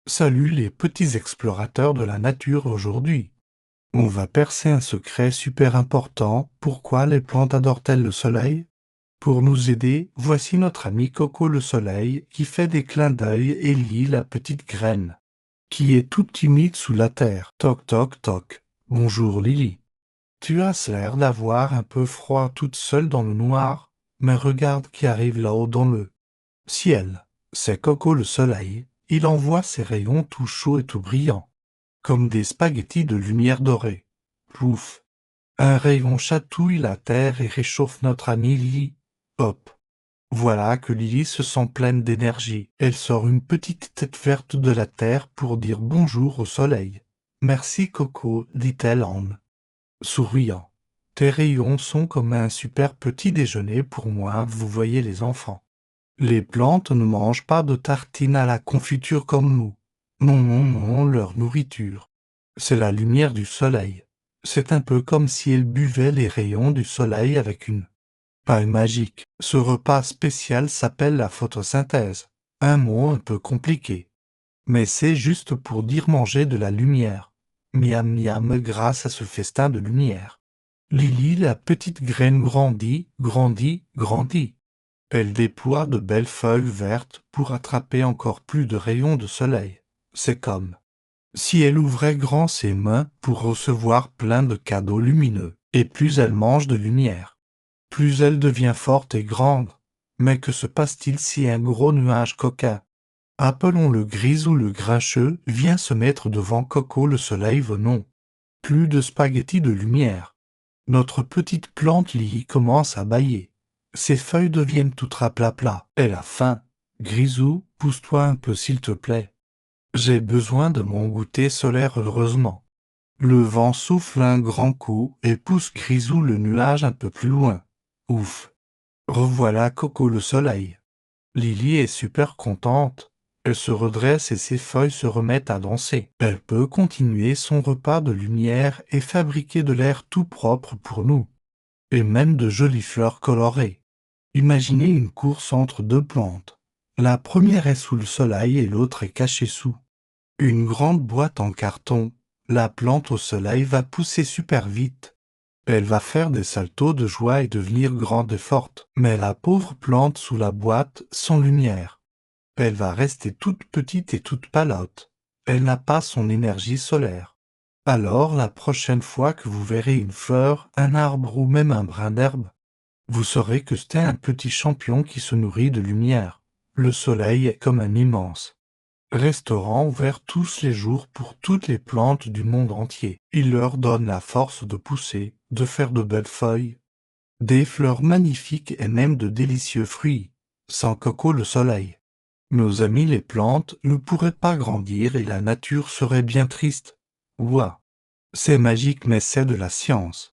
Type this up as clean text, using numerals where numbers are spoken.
Salut les petits explorateurs de la nature aujourd'hui. On va percer un secret super important. Pourquoi les plantes adorent-elles le soleil? Pour nous aider, voici notre ami Coco le soleil qui fait des clins d'œil et lit la petite graine, qui est toute timide sous la terre. Toc toc toc. Bonjour Lily. Tu as l'air d'avoir un peu froid toute seule dans le noir, mais regarde qui arrive là-haut dans le ciel. C'est Coco le soleil. Il envoie ses rayons tout chauds et tout brillants, comme des spaghettis de lumière dorée. Plouf! Un rayon chatouille la terre et réchauffe notre amie Lily. Hop! Voilà que Lily se sent pleine d'énergie. Elle sort une petite tête verte de la terre pour dire bonjour au soleil. Merci Coco, dit-elle en souriant. Tes rayons sont comme un super petit déjeuner pour moi, vous voyez les enfants. Les plantes ne mangent pas de tartines à la confiture comme nous. Non, non, non, leur nourriture, c'est la lumière du soleil. C'est un peu comme si elles buvaient les rayons du soleil avec une paille magique. Ce repas spécial s'appelle la photosynthèse. Un mot un peu compliqué. Mais c'est juste pour dire manger de la lumière. Miam miam grâce à ce festin de lumière. Lily, la petite graine grandit, grandit, grandit. Elle déploie de belles feuilles vertes pour attraper encore plus de rayons de soleil. C'est comme si elle ouvrait grand ses mains pour recevoir plein de cadeaux lumineux. Et plus elle mange de lumière, plus elle devient forte et grande. Mais que se passe-t-il si un gros nuage coquin, appelons-le Grisou le grincheux, vient se mettre devant Coco le soleil venons? Plus de spaghettis de lumière. Notre petite plante Lily commence à bâiller. Ses feuilles deviennent toutes raplapla. Elle a faim. Grisou, pousse-toi un peu s'il te plaît. J'ai besoin de mon goûter solaire heureusement. Le vent souffle un grand coup et pousse Grisou le nuage un peu plus loin. Ouf. Revoilà Coco le soleil. Lily est super contente. Elle se redresse et ses feuilles se remettent à danser. Elle peut continuer son repas de lumière et fabriquer de l'air tout propre pour nous. Et même de jolies fleurs colorées. Imaginez une course entre deux plantes. La première est sous le soleil et l'autre est cachée sous une grande boîte en carton. La plante au soleil va pousser super vite. Elle va faire des saltos de joie et devenir grande et forte. Mais la pauvre plante sous la boîte, sans lumière, elle va rester toute petite et toute pâlotte. Elle n'a pas son énergie solaire. Alors, la prochaine fois que vous verrez une fleur, un arbre ou même un brin d'herbe, vous saurez que c'est un petit champion qui se nourrit de lumière. Le soleil est comme un immense restaurant ouvert tous les jours pour toutes les plantes du monde entier. Il leur donne la force de pousser, de faire de belles feuilles, des fleurs magnifiques et même de délicieux fruits. Sans Coco le soleil, nos amis les plantes ne pourraient pas grandir et la nature serait bien triste. Ouah, c'est magique mais c'est de la science.